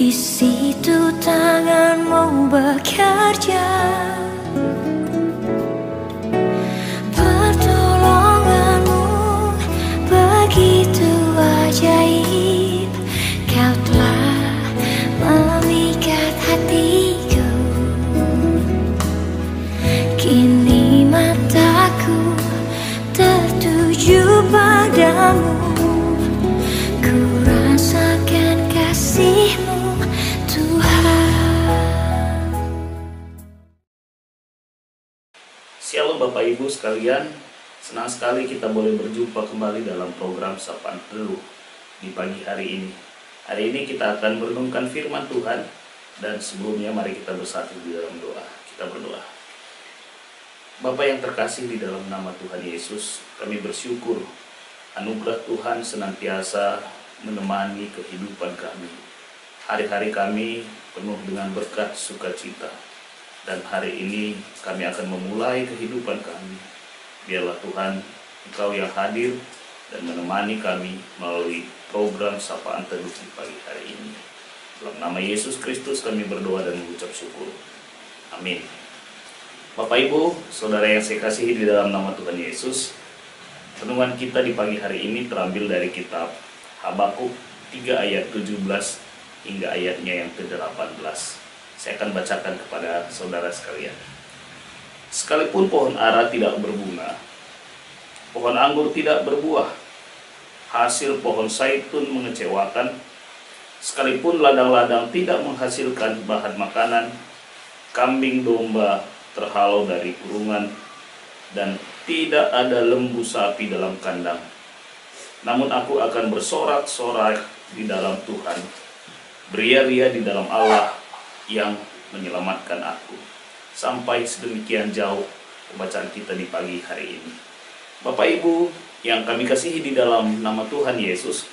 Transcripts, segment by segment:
Di situ tanganmu bekerja, pertolonganmu begitu ajaib. Kau telah memikat hatiku, kini mataku tertuju padamu. Ku rasakan kasih-Mu, Tuhan. Shalom Bapak Ibu sekalian, senang sekali kita boleh berjumpa kembali dalam program Sapaan Teduh di pagi hari ini. Hari ini kita akan merenungkan firman Tuhan, dan sebelumnya mari kita bersatu di dalam doa. Kita berdoa. Bapa yang terkasih, di dalam nama Tuhan Yesus, kami bersyukur anugerah Tuhan senantiasa menemani kehidupan kami. Hari-hari kami penuh dengan berkat sukacita, dan hari ini kami akan memulai kehidupan kami. Biarlah Tuhan, Engkau yang hadir dan menemani kami melalui program Sapaan Teduh di pagi hari ini. Dalam nama Yesus Kristus kami berdoa dan mengucap syukur. Amin. Bapak Ibu, Saudara yang saya kasihi di dalam nama Tuhan Yesus, renungan kita di pagi hari ini terambil dari kitab Habakuk 3 ayat 17 hingga ayatnya yang ke-18. Saya akan bacakan kepada saudara sekalian. Sekalipun pohon ara tidak berbunga, pohon anggur tidak berbuah, hasil pohon zaitun mengecewakan, sekalipun ladang-ladang tidak menghasilkan bahan makanan, kambing domba terhalau dari kurungan, dan tidak ada lembu sapi dalam kandang. Namun aku akan bersorak-sorak di dalam Tuhan, beria-ria di dalam Allah yang menyelamatkan aku. Sampai sedemikian jauh pembacaan kita di pagi hari ini. Bapak Ibu yang kami kasihi di dalam nama Tuhan Yesus,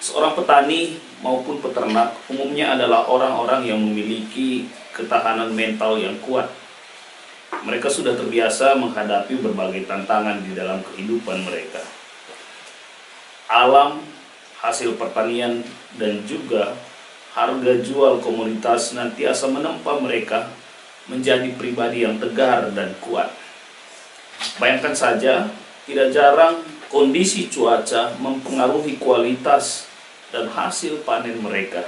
seorang petani maupun peternak umumnya adalah orang-orang yang memiliki ketahanan mental yang kuat. Mereka sudah terbiasa menghadapi berbagai tantangan di dalam kehidupan mereka. Alam, hasil pertanian, dan juga harga jual komoditas senantiasa menempa mereka menjadi pribadi yang tegar dan kuat. Bayangkan saja, tidak jarang kondisi cuaca mempengaruhi kualitas dan hasil panen mereka.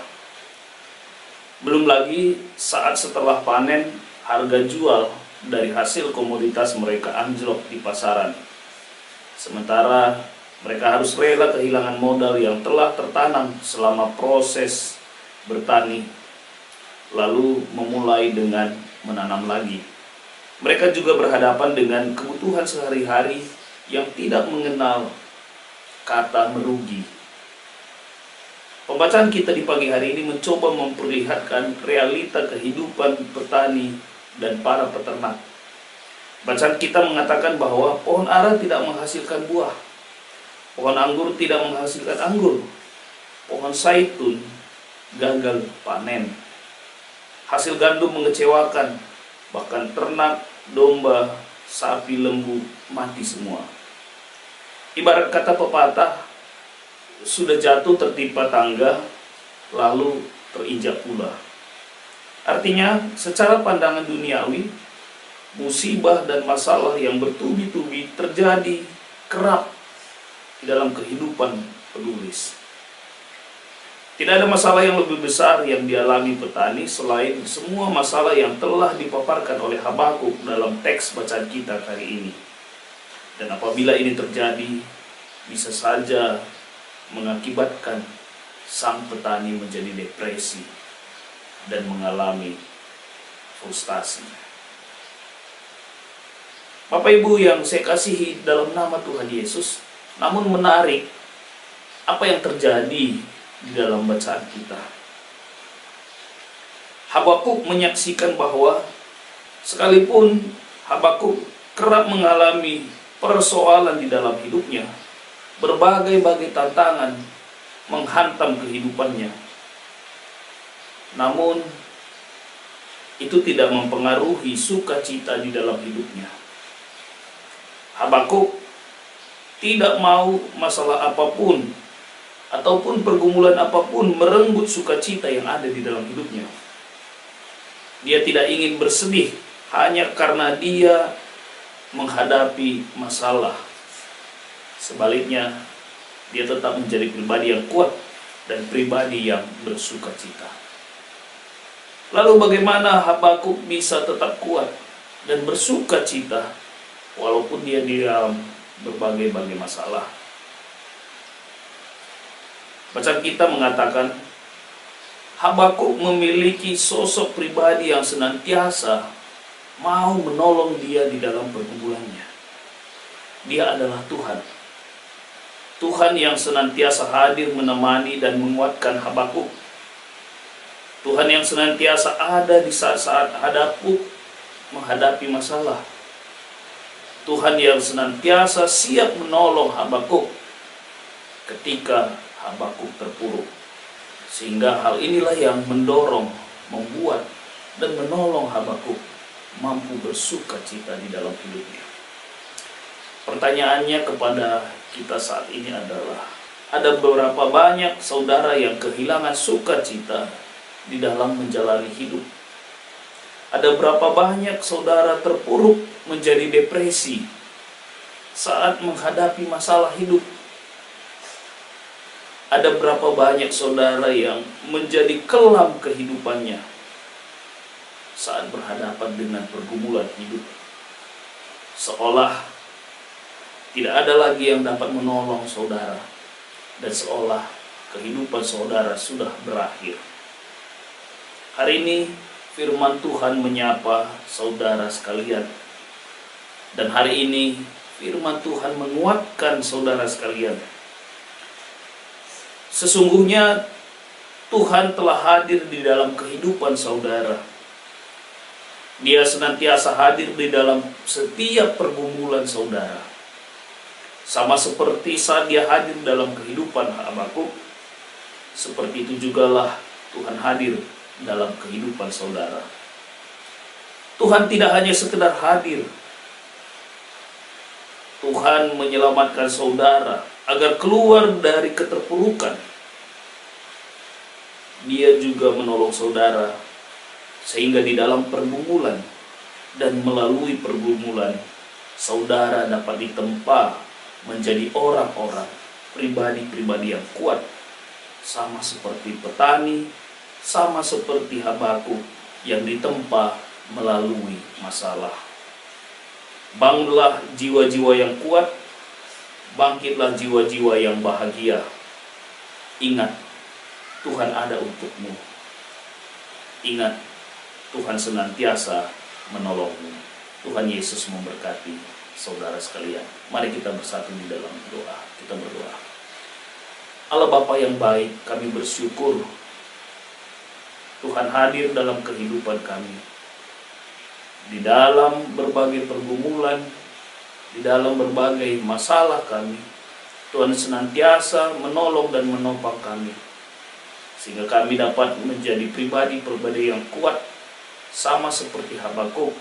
Belum lagi saat setelah panen, harga jual dari hasil komoditas mereka anjlok di pasaran. Sementara mereka harus rela kehilangan modal yang telah tertanam selama proses bertani, lalu memulai dengan menanam lagi. Mereka juga berhadapan dengan kebutuhan sehari-hari yang tidak mengenal kata merugi. Pembacaan kita di pagi hari ini mencoba memperlihatkan realita kehidupan petani dan para peternak. Bacaan kita mengatakan bahwa pohon ara tidak menghasilkan buah, pohon anggur tidak menghasilkan anggur, pohon zaitun gagal panen, hasil gandum mengecewakan, bahkan ternak, domba, sapi, lembu mati semua. Ibarat kata pepatah, sudah jatuh tertimpa tangga, lalu terinjak pula. Artinya, secara pandangan duniawi, musibah dan masalah yang bertubi-tubi terjadi kerap di dalam kehidupan penulis. Tidak ada masalah yang lebih besar yang dialami petani selain semua masalah yang telah dipaparkan oleh Habakuk dalam teks bacaan kita hari ini. Dan apabila ini terjadi, bisa saja mengakibatkan sang petani menjadi depresi dan mengalami frustasi. Bapak Ibu yang saya kasihi dalam nama Tuhan Yesus, namun menarik apa yang terjadi di dalam bacaan kita. Habakuk menyaksikan bahwa sekalipun Habakuk kerap mengalami persoalan di dalam hidupnya, berbagai-bagai tantangan menghantam kehidupannya, namun itu tidak mempengaruhi sukacita di dalam hidupnya. Habakuk tidak mau masalah apapun ataupun pergumulan apapun merenggut sukacita yang ada di dalam hidupnya. Dia tidak ingin bersedih hanya karena dia menghadapi masalah. Sebaliknya, dia tetap menjadi pribadi yang kuat dan pribadi yang bersukacita. Lalu bagaimana Habakuk bisa tetap kuat dan bersukacita walaupun dia di dalam berbagai-bagai masalah? Bacaan kita mengatakan Habakuk memiliki sosok pribadi yang senantiasa mau menolong dia di dalam pergumulannya. Dia adalah Tuhan. Tuhan yang senantiasa hadir menemani dan menguatkan Habakuk. Tuhan yang senantiasa ada di saat-saat Habakuk menghadapi masalah. Tuhan yang senantiasa siap menolong Habakuk ketika Habakuk terpuruk. Sehingga hal inilah yang mendorong, membuat, dan menolong Habakuk mampu bersukacita di dalam hidupnya. Pertanyaannya kepada kita saat ini adalah, ada berapa banyak saudara yang kehilangan sukacita di dalam menjalani hidup? Ada berapa banyak saudara terpuruk menjadi depresi saat menghadapi masalah hidup? Ada berapa banyak saudara yang menjadi kelam kehidupannya saat berhadapan dengan pergumulan hidup? Seolah tidak ada lagi yang dapat menolong saudara, dan seolah kehidupan saudara sudah berakhir. Hari ini firman Tuhan menyapa saudara sekalian, dan hari ini firman Tuhan menguatkan saudara sekalian. Sesungguhnya Tuhan telah hadir di dalam kehidupan saudara. Dia senantiasa hadir di dalam setiap pergumulan saudara. Sama seperti saat dia hadir dalam kehidupan Habakuk, seperti itu jugalah Tuhan hadir dalam kehidupan saudara. Tuhan tidak hanya sekedar hadir. Tuhan menyelamatkan saudara agar keluar dari keterpurukan. Dia juga menolong saudara sehingga di dalam pergumulan dan melalui pergumulan saudara dapat ditempa menjadi orang-orang, pribadi-pribadi yang kuat, sama seperti petani, sama seperti Habakuk yang ditempa melalui masalah. Bangunlah jiwa-jiwa yang kuat, bangkitlah jiwa-jiwa yang bahagia. Ingat, Tuhan ada untukmu. Ingat, Tuhan senantiasa menolongmu. Tuhan Yesus memberkati saudara sekalian. Mari kita bersatu di dalam doa. Kita berdoa. Allah Bapa yang baik, kami bersyukur Tuhan hadir dalam kehidupan kami. Di dalam berbagai pergumulan, di dalam berbagai masalah kami, Tuhan senantiasa menolong dan menopang kami, sehingga kami dapat menjadi pribadi-pribadi yang kuat, sama seperti Habakuk,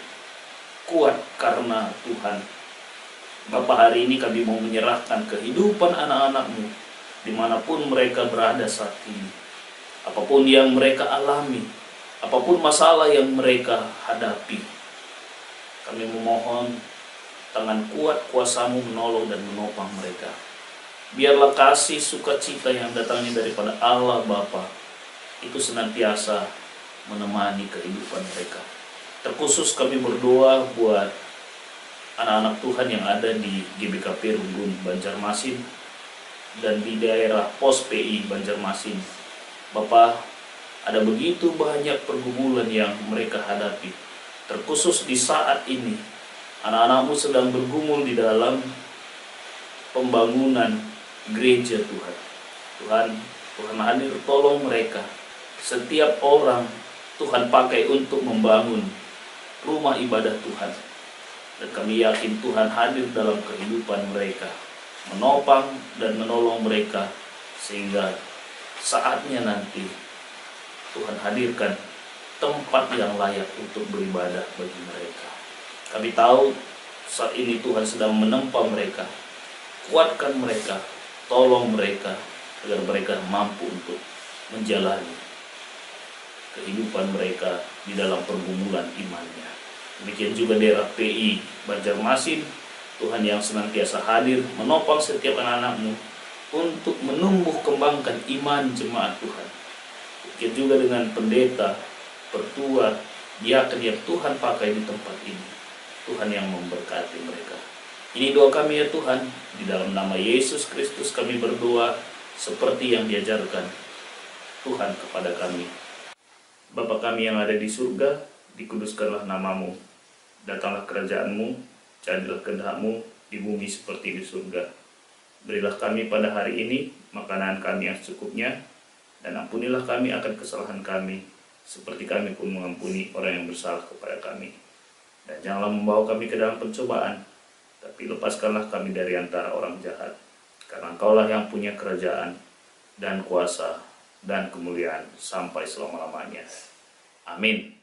kuat karena Tuhan. Bapa, hari ini kami mau menyerahkan kehidupan anak-anak-Mu dimanapun mereka berada saat ini. Apapun yang mereka alami, apapun masalah yang mereka hadapi, kami memohon tangan kuat kuasa-Mu menolong dan menopang mereka. Biarlah kasih sukacita yang datangnya daripada Allah Bapa itu senantiasa menemani kehidupan mereka. Terkhusus kami berdoa buat anak-anak Tuhan yang ada di GBKP Runggun Banjarmasin dan di daerah Pos PI Banjarmasin. Bapa, ada begitu banyak pergumulan yang mereka hadapi. Terkhusus di saat ini, anak-anak-Mu sedang bergumul di dalam pembangunan gereja Tuhan. Tuhan hadir, tolong mereka. Setiap orang Tuhan pakai untuk membangun rumah ibadah Tuhan. Dan kami yakin Tuhan hadir dalam kehidupan mereka, menopang dan menolong mereka, sehingga saatnya nanti Tuhan hadirkan tempat yang layak untuk beribadah bagi mereka. Kami tahu saat ini Tuhan sedang menempa mereka. Kuatkan mereka, tolong mereka, agar mereka mampu untuk menjalani kehidupan mereka di dalam pergumulan imannya. Demikian juga daerah PI Banjarmasin, Tuhan yang senantiasa hadir menopang setiap anak-anak-Mu untuk menumbuh kembangkan iman jemaat Tuhan. Demikian juga dengan pendeta, pertua, diaken yang Tuhan pakai di tempat ini. Tuhan yang memberkati mereka. Ini doa kami ya Tuhan, di dalam nama Yesus Kristus kami berdoa seperti yang diajarkan Tuhan kepada kami. Bapa kami yang ada di surga, dikuduskanlah nama-Mu. Datanglah kerajaan-Mu, jadilah kehendak-Mu di bumi seperti di surga. Berilah kami pada hari ini makanan kami yang secukupnya, dan ampunilah kami akan kesalahan kami, seperti kami pun mengampuni orang yang bersalah kepada kami. Dan janganlah membawa kami ke dalam pencobaan, tapi lepaskanlah kami dari antara orang jahat. Karena Engkaulah yang punya kerajaan, dan kuasa, dan kemuliaan sampai selama-lamanya. Amin.